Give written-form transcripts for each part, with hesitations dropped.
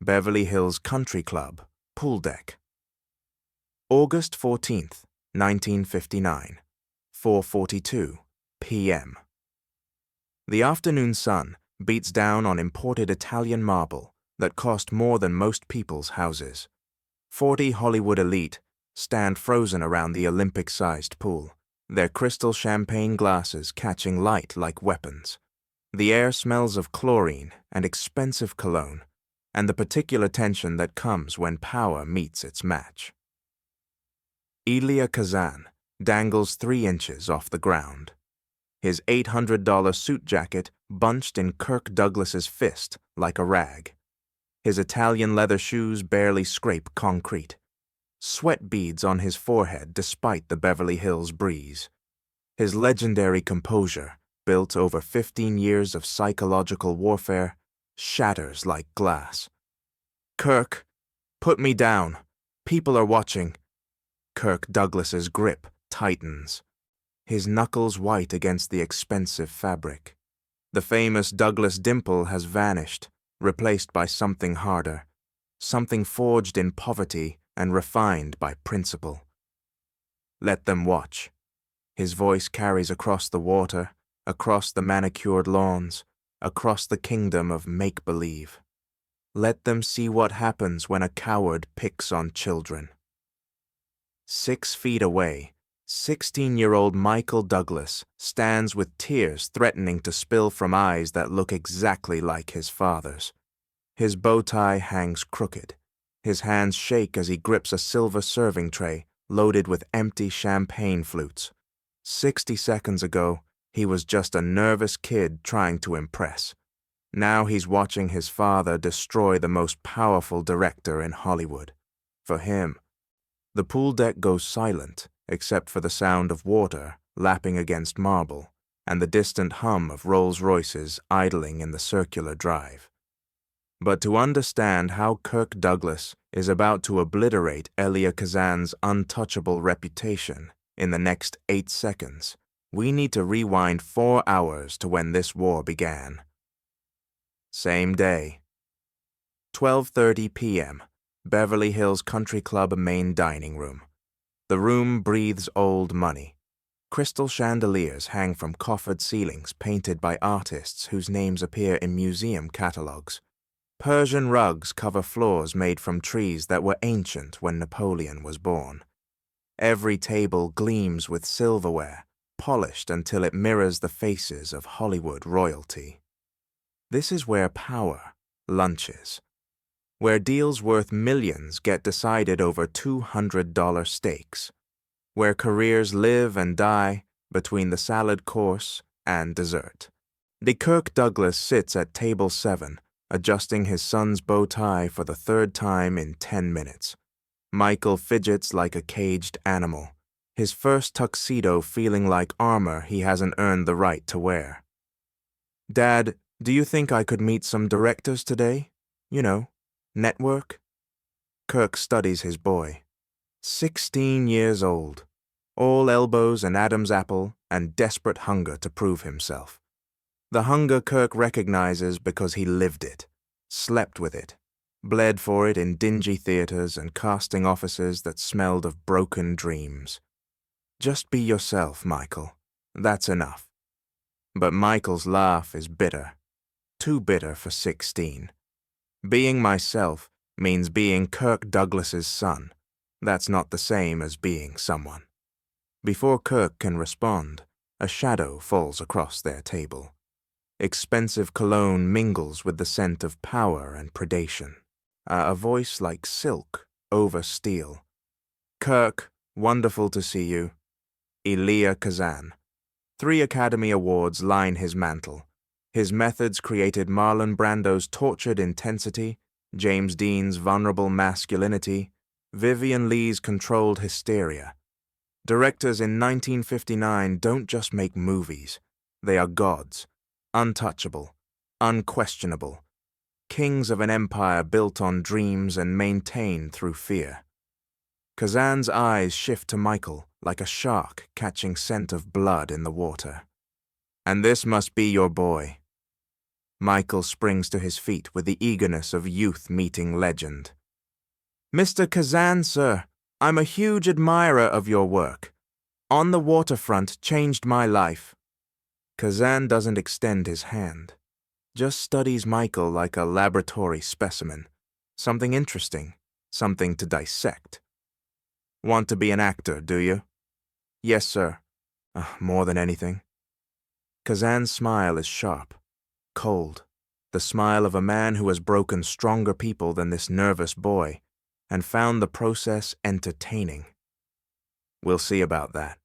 Beverly Hills Country Club, pool deck. August 14th, 1959, 4:42 p.m. The afternoon sun beats down on imported Italian marble that cost more than most people's houses. 40 Hollywood elite stand frozen around the Olympic-sized pool, their crystal champagne glasses catching light like weapons. The air smells of chlorine and expensive cologne, and the particular tension that comes when power meets its match. Elia Kazan dangles 3 inches off the ground, his $800 suit jacket bunched in Kirk Douglas's fist like a rag. His Italian leather shoes barely scrape concrete. Sweat beads on his forehead despite the Beverly Hills breeze. His legendary composure, built over 15 years of psychological warfare, shatters like glass. "Kirk, put me down. People are watching." Kirk Douglas's grip tightens, his knuckles white against the expensive fabric. The famous Douglas dimple has vanished, replaced by something harder, something forged in poverty and refined by principle. Let them watch. His voice carries across the water, across the manicured lawns, across the kingdom of make-believe. Let them see what happens when a coward picks on children. 6 feet away, 16-year-old Michael Douglas stands with tears threatening to spill from eyes that look exactly like his father's. His bow tie hangs crooked. His hands shake as he grips a silver serving tray loaded with empty champagne flutes. 60 seconds ago, he was just a nervous kid trying to impress. Now he's watching his father destroy the most powerful director in Hollywood. For him, the pool deck goes silent except for the sound of water lapping against marble and the distant hum of Rolls-Royces idling in the circular drive. But to understand how Kirk Douglas is about to obliterate Elia Kazan's untouchable reputation in the next 8 seconds, we need to rewind 4 hours to when this war began. Same day. 12:30 p.m., Beverly Hills Country Club main dining room. The room breathes old money. Crystal chandeliers hang from coffered ceilings painted by artists whose names appear in museum catalogs. Persian rugs cover floors made from trees that were ancient when Napoleon was born. Every table gleams with silverware, polished until it mirrors the faces of Hollywood royalty. This is where power lunches, where deals worth millions get decided over $200 steaks, where careers live and die between the salad course and dessert. Kirk Douglas sits at table 7, adjusting his son's bow tie for the 3rd time in 10 minutes. Michael fidgets like a caged animal, his first tuxedo feeling like armor he hasn't earned the right to wear. "Dad, do you think I could meet some directors today? You know, network?" Kirk studies his boy. 16 years old, all elbows and Adam's apple and desperate hunger to prove himself. The hunger Kirk recognizes because he lived it, slept with it, bled for it in dingy theaters and casting offices that smelled of broken dreams. "Just be yourself, Michael. That's enough." But Michael's laugh is bitter, too bitter for 16. Being myself means being Kirk Douglas's son. That's not the same as being someone. Before Kirk can respond, a shadow falls across their table. Expensive cologne mingles with the scent of power and predation. A voice like silk over steel. "Kirk, wonderful to see you." Elia Kazan. 3 Academy Awards line his mantle. His methods created Marlon Brando's tortured intensity, James Dean's vulnerable masculinity, Vivian Lee's controlled hysteria. Directors in 1959 don't just make movies. They are gods. Untouchable, unquestionable, kings of an empire built on dreams and maintained through fear. Kazan's eyes shift to Michael like a shark catching scent of blood in the water. "And this must be your boy." Michael springs to his feet with the eagerness of youth meeting legend. "Mr. Kazan, sir, I'm a huge admirer of your work. On the Waterfront changed my life." Kazan doesn't extend his hand, just studies Michael like a laboratory specimen. Something interesting, something to dissect. "Want to be an actor, do you?" "Yes, sir. More than anything." Kazan's smile is sharp, cold, the smile of a man who has broken stronger people than this nervous boy and found the process entertaining. "We'll see about that."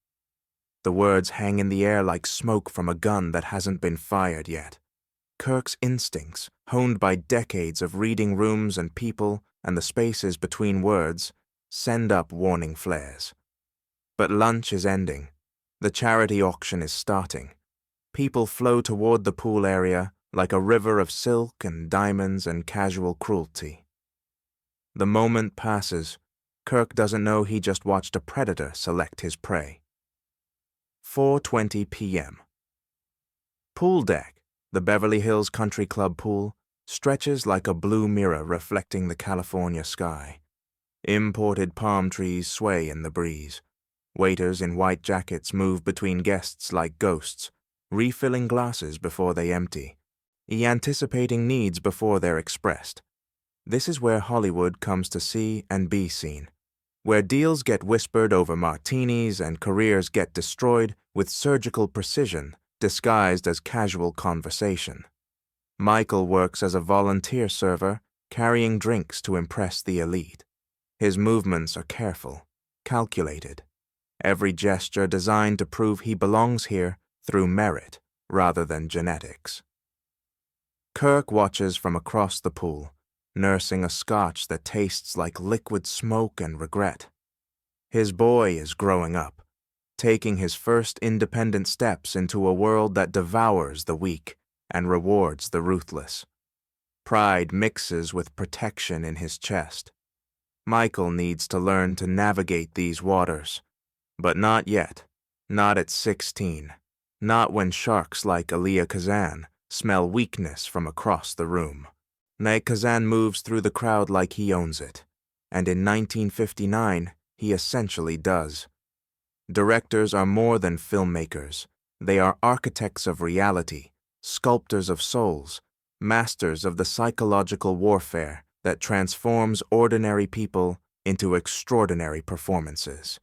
The words hang in the air like smoke from a gun that hasn't been fired yet. Kirk's instincts, honed by decades of reading rooms and people and the spaces between words, send up warning flares. But lunch is ending. The charity auction is starting. People flow toward the pool area like a river of silk and diamonds and casual cruelty. The moment passes. Kirk doesn't know he just watched a predator select his prey. 4:20 p.m. Pool deck, the Beverly Hills Country Club pool, stretches like a blue mirror reflecting the California sky. Imported palm trees sway in the breeze. Waiters in white jackets move between guests like ghosts, refilling glasses before they empty, anticipating needs before they're expressed. This is where Hollywood comes to see and be seen, where deals get whispered over martinis and careers get destroyed with surgical precision disguised as casual conversation. Michael works as a volunteer server, carrying drinks to impress the elite. His movements are careful, calculated, every gesture designed to prove he belongs here through merit rather than genetics. Kirk watches from across the pool, nursing a scotch that tastes like liquid smoke and regret. His boy is growing up, taking his first independent steps into a world that devours the weak and rewards the ruthless. Pride mixes with protection in his chest. Michael needs to learn to navigate these waters, but not yet, not at 16, not when sharks like Elia Kazan smell weakness from across the room. Kazan moves through the crowd like he owns it, and in 1959, he essentially does. Directors are more than filmmakers. They are architects of reality, sculptors of souls, masters of the psychological warfare that transforms ordinary people into extraordinary performances.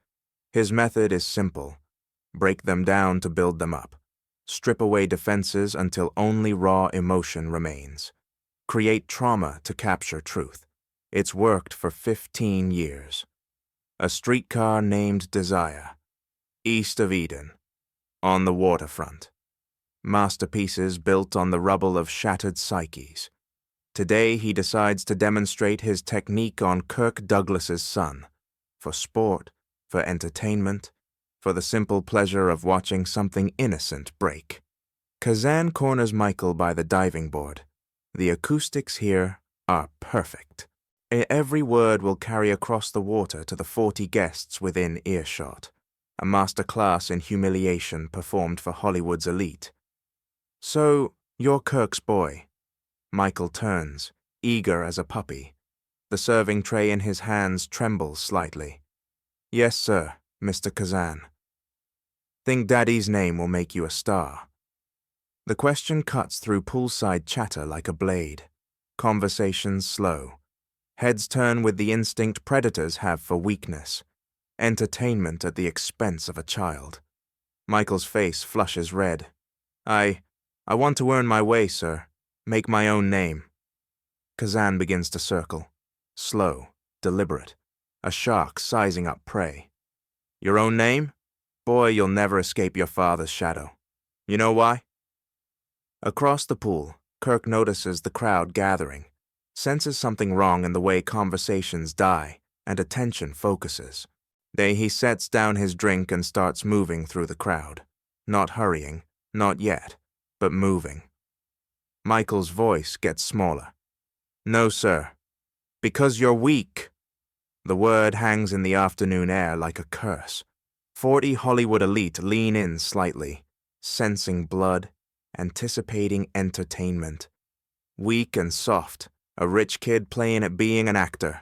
His method is simple. Break them down to build them up. Strip away defenses until only raw emotion remains. Create trauma to capture truth. It's worked for 15 years. A Streetcar Named Desire. East of Eden. On the Waterfront. Masterpieces built on the rubble of shattered psyches. Today he decides to demonstrate his technique on Kirk Douglas's son. For sport, for entertainment, for the simple pleasure of watching something innocent break. Kazan corners Michael by the diving board. The acoustics here are perfect. Every word will carry across the water to the 40 guests within earshot. A master class in humiliation performed for Hollywood's elite. "So, you're Kirk's boy." Michael turns, eager as a puppy. The serving tray in his hands trembles slightly. "Yes, sir, Mr. Kazan." "Think Daddy's name will make you a star?" The question cuts through poolside chatter like a blade. Conversations slow. Heads turn with the instinct predators have for weakness. Entertainment at the expense of a child. Michael's face flushes red. I want to earn my way, sir. Make my own name." Kazan begins to circle. Slow, deliberate. A shark sizing up prey. "Your own name? Boy, you'll never escape your father's shadow. You know why?" Across the pool, Kirk notices the crowd gathering, senses something wrong in the way conversations die and attention focuses. He sets down his drink and starts moving through the crowd. Not hurrying, not yet, but moving. Michael's voice gets smaller. "No, sir. Because you're weak." The word hangs in the afternoon air like a curse. 40 Hollywood elite lean in slightly, sensing blood, anticipating entertainment, weak and soft, a rich kid playing at being an actor.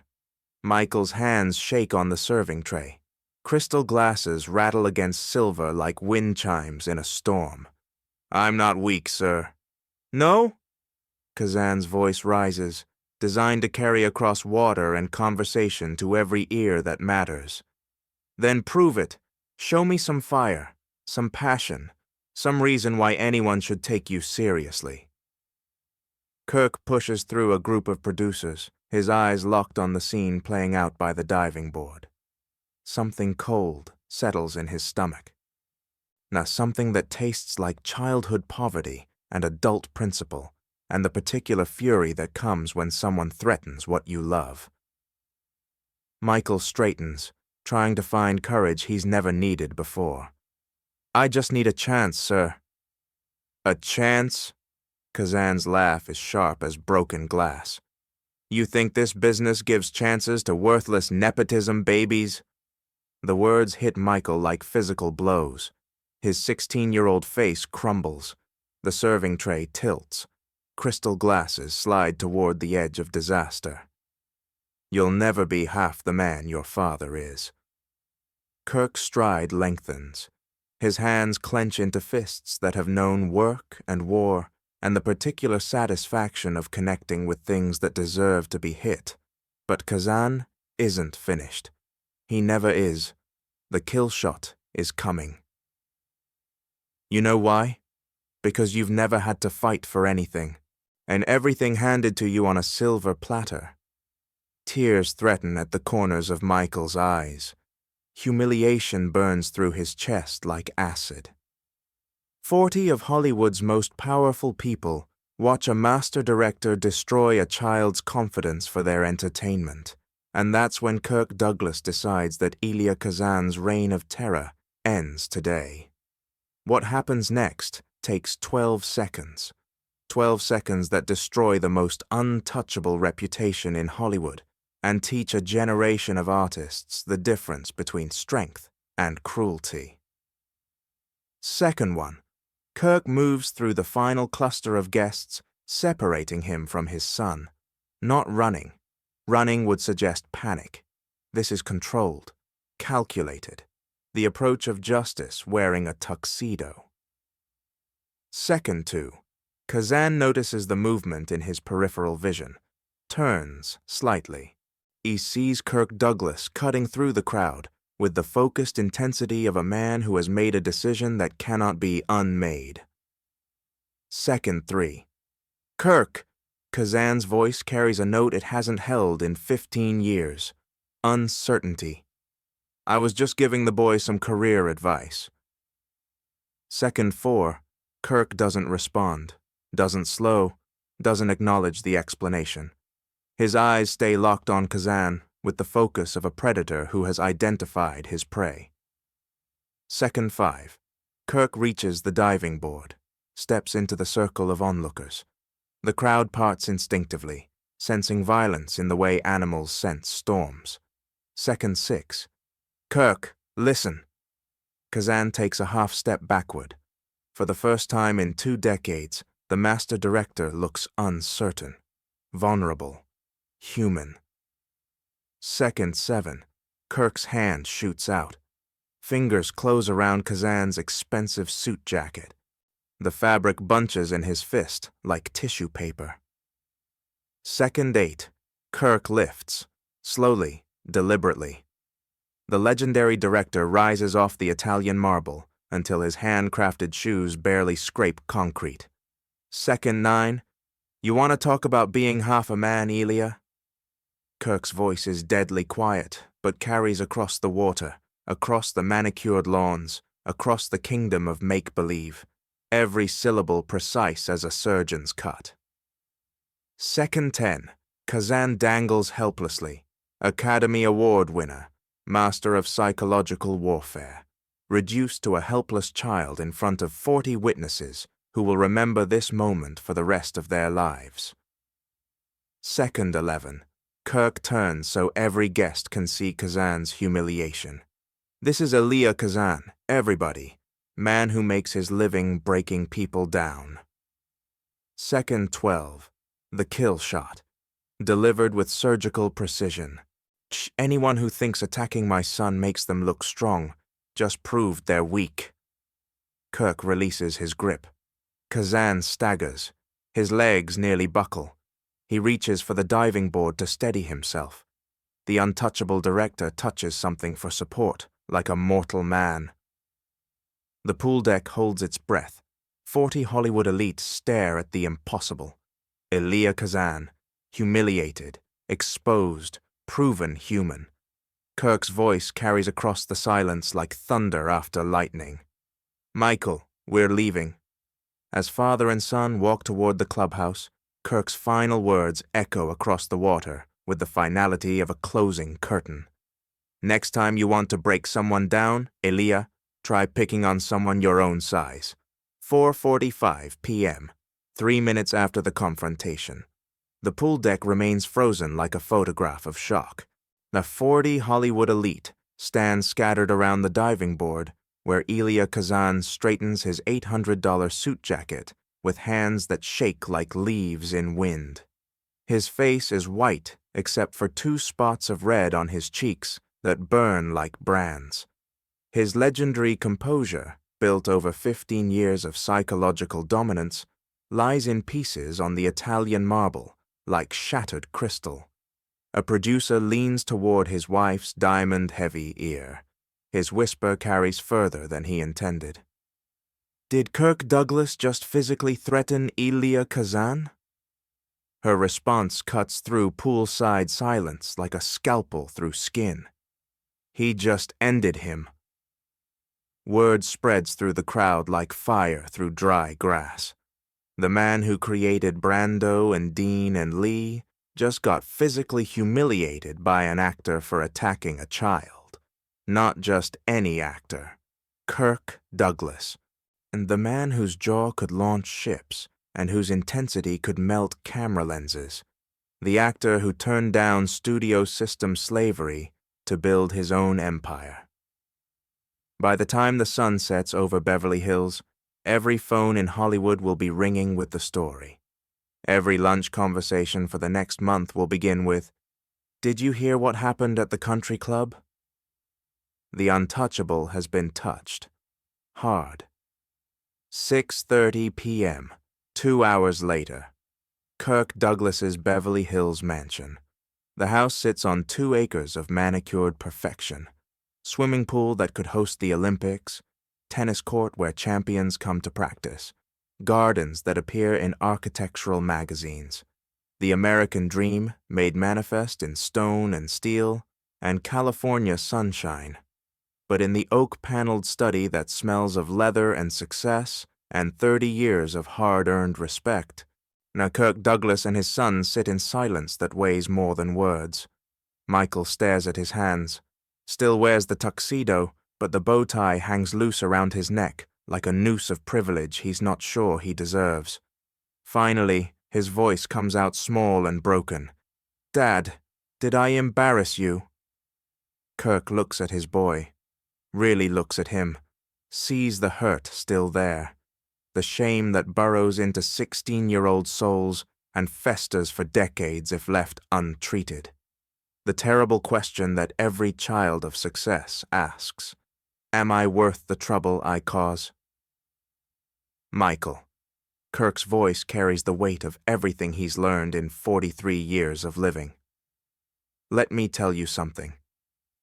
Michael's hands shake on the serving tray. Crystal glasses rattle against silver like wind chimes in a storm. I'm not weak, sir. No? Kazan's voice rises, designed to carry across water and conversation to every ear that matters. Then prove it. Show me some fire, some passion, some reason why anyone should take you seriously. Kirk pushes through a group of producers, his eyes locked on the scene playing out by the diving board. Something cold settles in his stomach. Now something that tastes like childhood poverty and adult principle, and the particular fury that comes when someone threatens what you love. Michael straightens, trying to find courage he's never needed before. I just need a chance, sir. A chance? Kazan's laugh is sharp as broken glass. You think this business gives chances to worthless nepotism babies? The words hit Michael like physical blows. His 16-year-old face crumbles. The serving tray tilts. Crystal glasses slide toward the edge of disaster. You'll never be half the man your father is. Kirk's stride lengthens. His hands clench into fists that have known work and war and the particular satisfaction of connecting with things that deserve to be hit. But Kazan isn't finished. He never is. The kill shot is coming. You know why? Because you've never had to fight for anything, and everything handed to you on a silver platter. Tears threaten at the corners of Michael's eyes. Humiliation burns through his chest like acid. 40 of Hollywood's most powerful people watch a master director destroy a child's confidence for their entertainment, and that's when Kirk Douglas decides that Elia Kazan's reign of terror ends today. What happens next takes 12 seconds. 12 seconds that destroy the most untouchable reputation in Hollywood and teach a generation of artists the difference between strength and cruelty. Second one, Kirk moves through the final cluster of guests, separating him from his son. Not running. Running would suggest panic. This is controlled, calculated. The approach of justice wearing a tuxedo. Second two, Kazan notices the movement in his peripheral vision, turns slightly. He sees Kirk Douglas cutting through the crowd with the focused intensity of a man who has made a decision that cannot be unmade. Second three, Kirk! Kazan's voice carries a note it hasn't held in 15 years. Uncertainty. I was just giving the boy some career advice. Second four, Kirk doesn't respond, doesn't slow, doesn't acknowledge the explanation. His eyes stay locked on Kazan with the focus of a predator who has identified his prey. Second five, Kirk reaches the diving board, steps into the circle of onlookers. The crowd parts instinctively, sensing violence in the way animals sense storms. Second six, Kirk, listen. Kazan takes a half step backward. For the first time in 2 decades, the master director looks uncertain, vulnerable, human. Second seven, Kirk's hand shoots out. Fingers close around Kazan's expensive suit jacket. The fabric bunches in his fist like tissue paper. Second 8, Kirk lifts, slowly, deliberately. The legendary director rises off the Italian marble until his handcrafted shoes barely scrape concrete. Second 9, you want to talk about being half a man, Elia? Kirk's voice is deadly quiet, but carries across the water, across the manicured lawns, across the kingdom of make-believe. Every syllable precise as a surgeon's cut. Second 10, Kazan dangles helplessly, Academy Award winner, master of psychological warfare, reduced to a helpless child in front of 40 witnesses who will remember this moment for the rest of their lives. Second 11, Kirk turns so every guest can see Kazan's humiliation. This is Elia Kazan, everybody. Man who makes his living breaking people down. Second 12, The kill shot, delivered with surgical precision. Anyone who thinks attacking my son makes them look strong just proved they're weak. Kirk releases his grip. Kazan staggers. His legs nearly buckle. He reaches for the diving board to steady himself. The untouchable director touches something for support, like a mortal man. The pool deck holds its breath. 40 Hollywood elites stare at the impossible. Elia Kazan, humiliated, exposed, proven human. Kirk's voice carries across the silence like thunder after lightning. Michael, we're leaving. As father and son walk toward the clubhouse, Kirk's final words echo across the water with the finality of a closing curtain. Next time you want to break someone down, Elia, try picking on someone your own size. 4:45 p.m., 3 minutes after the confrontation. The pool deck remains frozen like a photograph of shock. The 40 Hollywood elite stand scattered around the diving board where Elia Kazan straightens his $800 suit jacket with hands that shake like leaves in wind. His face is white except for 2 spots of red on his cheeks that burn like brands. His legendary composure, built over 15 years of psychological dominance, lies in pieces on the Italian marble, like shattered crystal. A producer leans toward his wife's diamond-heavy ear. His whisper carries further than he intended. Did Kirk Douglas just physically threaten Elia Kazan? Her response cuts through poolside silence like a scalpel through skin. He just ended him. Word spreads through the crowd like fire through dry grass. The man who created Brando and Dean and Lee just got physically humiliated by an actor for attacking a child. Not just any actor. Kirk Douglas. And the man whose jaw could launch ships and whose intensity could melt camera lenses. The actor who turned down studio system slavery to build his own empire. By the time the sun sets over Beverly Hills, every phone in Hollywood will be ringing with the story. Every lunch conversation for the next month will begin with, "Did you hear what happened at the country club?" The untouchable has been touched. Hard. 6:30 p.m., 2 hours later. Kirk Douglas's Beverly Hills mansion. The house sits on 2 acres of manicured perfection. Swimming pool that could host the Olympics, tennis court where champions come to practice, gardens that appear in architectural magazines, the American dream made manifest in stone and steel, and California sunshine. But in the oak-paneled study that smells of leather and success and 30 years of hard-earned respect, now Kirk Douglas and his son sit in silence that weighs more than words. Michael stares at his hands. Still wears the tuxedo, but the bow tie hangs loose around his neck, like a noose of privilege he's not sure he deserves. Finally, his voice comes out small and broken. "Dad, did I embarrass you?" Kirk looks at his boy, really looks at him, sees the hurt still there, the shame that burrows into 16-year-old souls and festers for decades if left untreated. The terrible question that every child of success asks. Am I worth the trouble I cause? Michael. Kirk's voice carries the weight of everything he's learned in 43 years of living. Let me tell you something.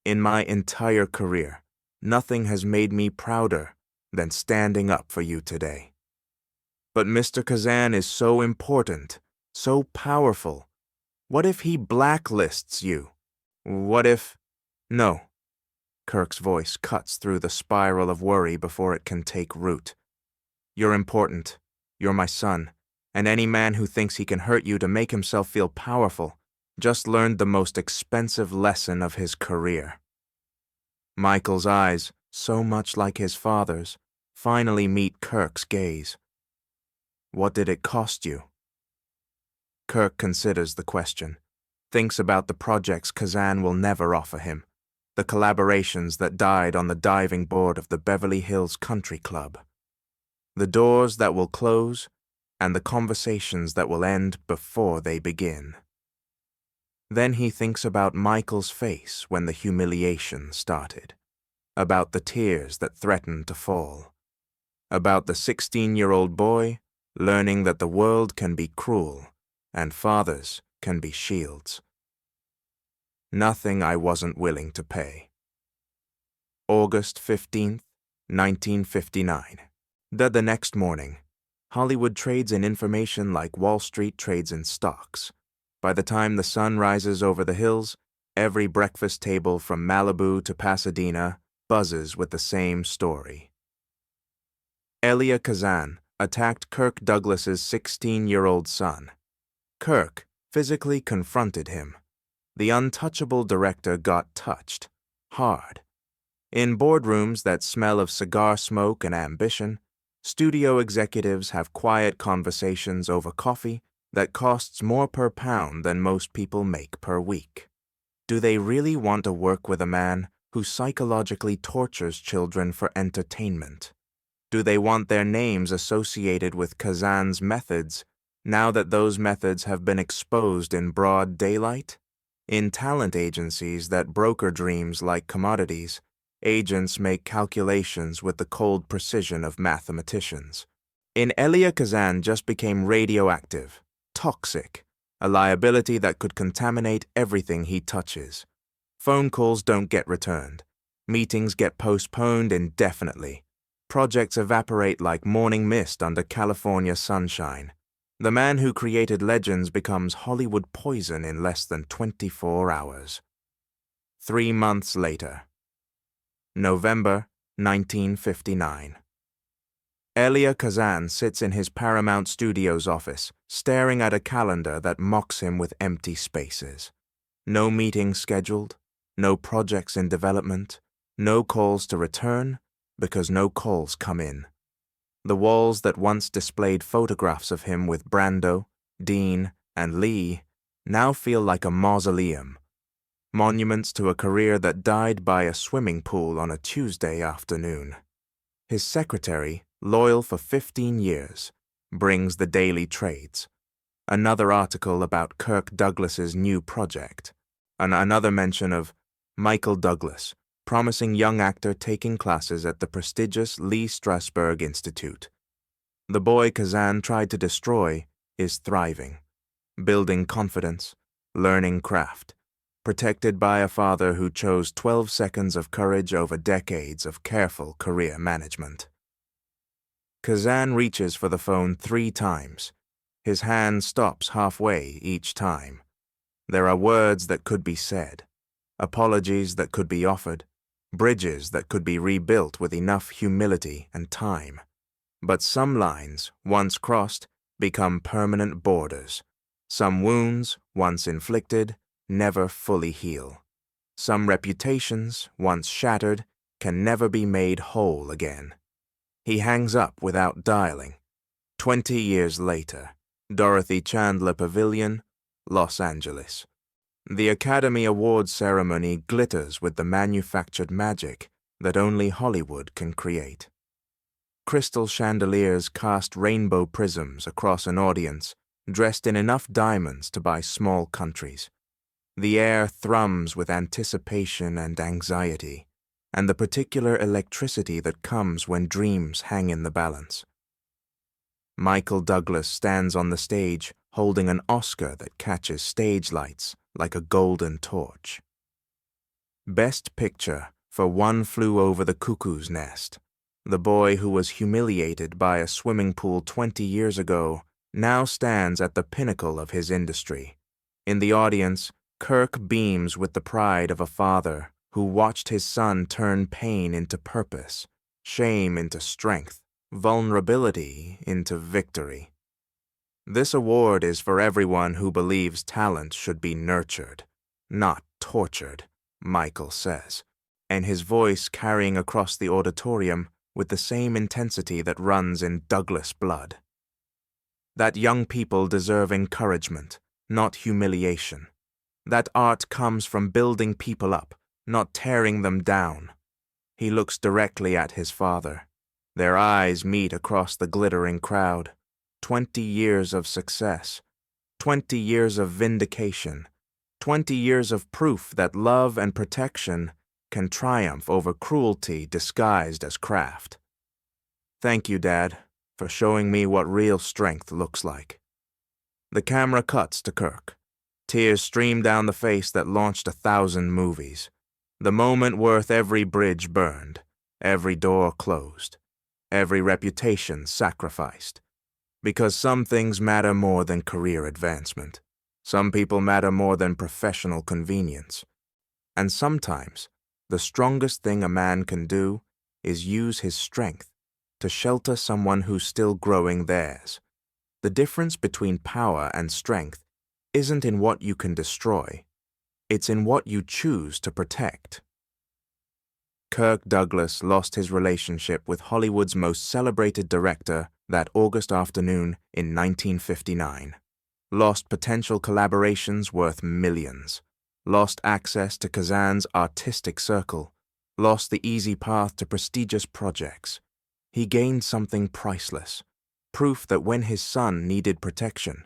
In my entire career, nothing has made me prouder than standing up for you today. But Mr. Kazan is so important, so powerful. What if he blacklists you? What if... No. Kirk's voice cuts through the spiral of worry before it can take root. You're important. You're my son. And any man who thinks he can hurt you to make himself feel powerful just learned the most expensive lesson of his career. Michael's eyes, so much like his father's, finally meet Kirk's gaze. What did it cost you? Kirk considers the question, thinks about the projects Kazan will never offer him, the collaborations that died on the diving board of the Beverly Hills Country Club, the doors that will close and the conversations that will end before they begin. Then he thinks about Michael's face when the humiliation started, about the tears that threatened to fall, about the 16-year-old boy learning that the world can be cruel and fathers can be shields. Nothing I wasn't willing to pay. August 15th, 1959. The next morning, Hollywood trades in information like Wall Street trades in stocks. By the time the sun rises over the hills, every breakfast table from Malibu to Pasadena buzzes with the same story. Elia Kazan attacked Kirk Douglas's 16-year-old son. Kirk physically confronted him. The untouchable director got touched, hard. In boardrooms that smell of cigar smoke and ambition, studio executives have quiet conversations over coffee that costs more per pound than most people make per week. Do they really want to work with a man who psychologically tortures children for entertainment? Do they want their names associated with Kazan's methods now that those methods have been exposed in broad daylight? In talent agencies that broker dreams like commodities, agents make calculations with the cold precision of mathematicians. Elia Kazan just became radioactive, toxic, a liability that could contaminate everything he touches. Phone calls don't get returned. Meetings get postponed indefinitely. Projects evaporate like morning mist under California sunshine. The man who created legends becomes Hollywood poison in less than 24 hours. 3 months later. November 1959. Elia Kazan sits in his Paramount Studios office, staring at a calendar that mocks him with empty spaces. No meetings scheduled, no projects in development, no calls to return, because no calls come in. The walls that once displayed photographs of him with Brando, Dean, and Lee now feel like a mausoleum, monuments to a career that died by a swimming pool on a Tuesday afternoon. His secretary, loyal for 15 years, brings the daily trades. Another article about Kirk Douglas's new project, and another mention of Michael Douglas, promising young actor taking classes at the prestigious Lee Strasberg Institute. The boy Kazan tried to destroy is thriving, building confidence, learning craft, protected by a father who chose 12 seconds of courage over decades of careful career management. Kazan reaches for the phone 3 times. His hand stops halfway each time. There are words that could be said, apologies that could be offered, bridges that could be rebuilt with enough humility and time. But some lines, once crossed, become permanent borders. Some wounds, once inflicted, never fully heal. Some reputations, once shattered, can never be made whole again. He hangs up without dialing. 20 years later, Dorothy Chandler Pavilion, Los Angeles. The Academy Awards ceremony glitters with the manufactured magic that only Hollywood can create. Crystal chandeliers cast rainbow prisms across an audience dressed in enough diamonds to buy small countries. The air thrums with anticipation and anxiety, and the particular electricity that comes when dreams hang in the balance. Michael Douglas stands on the stage holding an Oscar that catches stage lights like a golden torch. Best Picture for One Flew Over the Cuckoo's Nest. The boy who was humiliated by a swimming pool 20 years ago now stands at the pinnacle of his industry. In the audience, Kirk beams with the pride of a father who watched his son turn pain into purpose, shame into strength, vulnerability into victory. This award is for everyone who believes talent should be nurtured, not tortured, Michael says, and his voice carrying across the auditorium with the same intensity that runs in Douglas blood. That young people deserve encouragement, not humiliation. That art comes from building people up, not tearing them down. He looks directly at his father. Their eyes meet across the glittering crowd. 20 years of success, 20 years of vindication, 20 years of proof that love and protection can triumph over cruelty disguised as craft. Thank you, Dad, for showing me what real strength looks like. The camera cuts to Kirk. Tears stream down the face that launched 1,000 movies. The moment worth every bridge burned, every door closed, every reputation sacrificed. Because some things matter more than career advancement. Some people matter more than professional convenience. And sometimes, the strongest thing a man can do is use his strength to shelter someone who's still growing theirs. The difference between power and strength isn't in what you can destroy. It's in what you choose to protect. Kirk Douglas lost his relationship with Hollywood's most celebrated director that August afternoon in 1959. Lost potential collaborations worth millions. Lost access to Kazan's artistic circle. Lost the easy path to prestigious projects. He gained something priceless. Proof that when his son needed protection,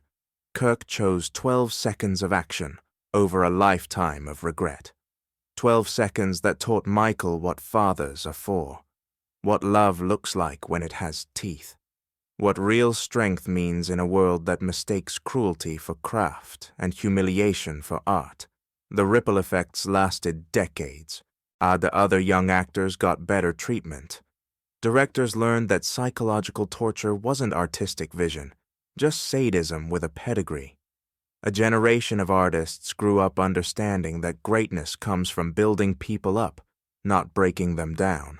Kirk chose 12 seconds of action over a lifetime of regret. 12 seconds that taught Michael what fathers are for, what love looks like when it has teeth, what real strength means in a world that mistakes cruelty for craft and humiliation for art. The ripple effects lasted decades. The other young actors got better treatment. Directors learned that psychological torture wasn't artistic vision, just sadism with a pedigree. A generation of artists grew up understanding that greatness comes from building people up, not breaking them down.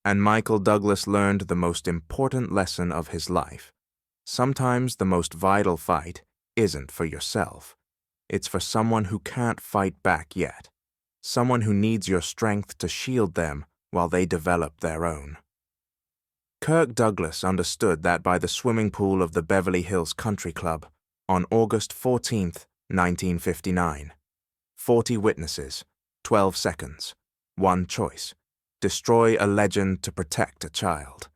And Michael Douglas learned the most important lesson of his life. Sometimes the most vital fight isn't for yourself. It's for someone who can't fight back yet. Someone who needs your strength to shield them while they develop their own. Kirk Douglas understood that by the swimming pool of the Beverly Hills Country Club on August 14, 1959. 40 witnesses, 12 seconds, one choice. Destroy a legend to protect a child.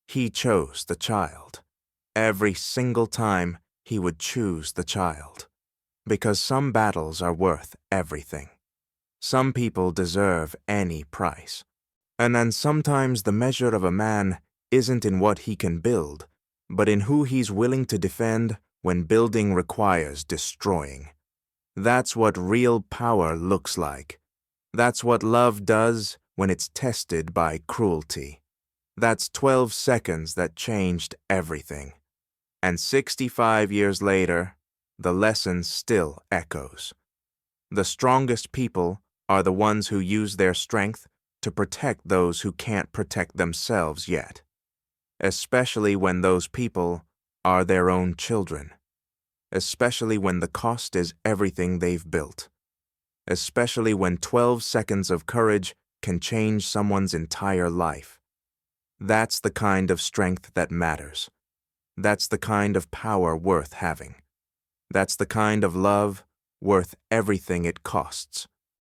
He chose the child. Every single time, he would choose the child. Because some battles are worth everything. Some people deserve any price. And then sometimes the measure of a man isn't in what he can build, but in who he's willing to defend when building requires destroying. That's what real power looks like. That's what love does when it's tested by cruelty. That's 12 seconds that changed everything. And 65 years later, the lesson still echoes. The strongest people are the ones who use their strength to protect those who can't protect themselves yet. Especially when those people are their own children. Especially when the cost is everything they've built. Especially when 12 seconds of courage can change someone's entire life. That's the kind of strength that matters. That's the kind of power worth having. That's the kind of love worth everything it costs.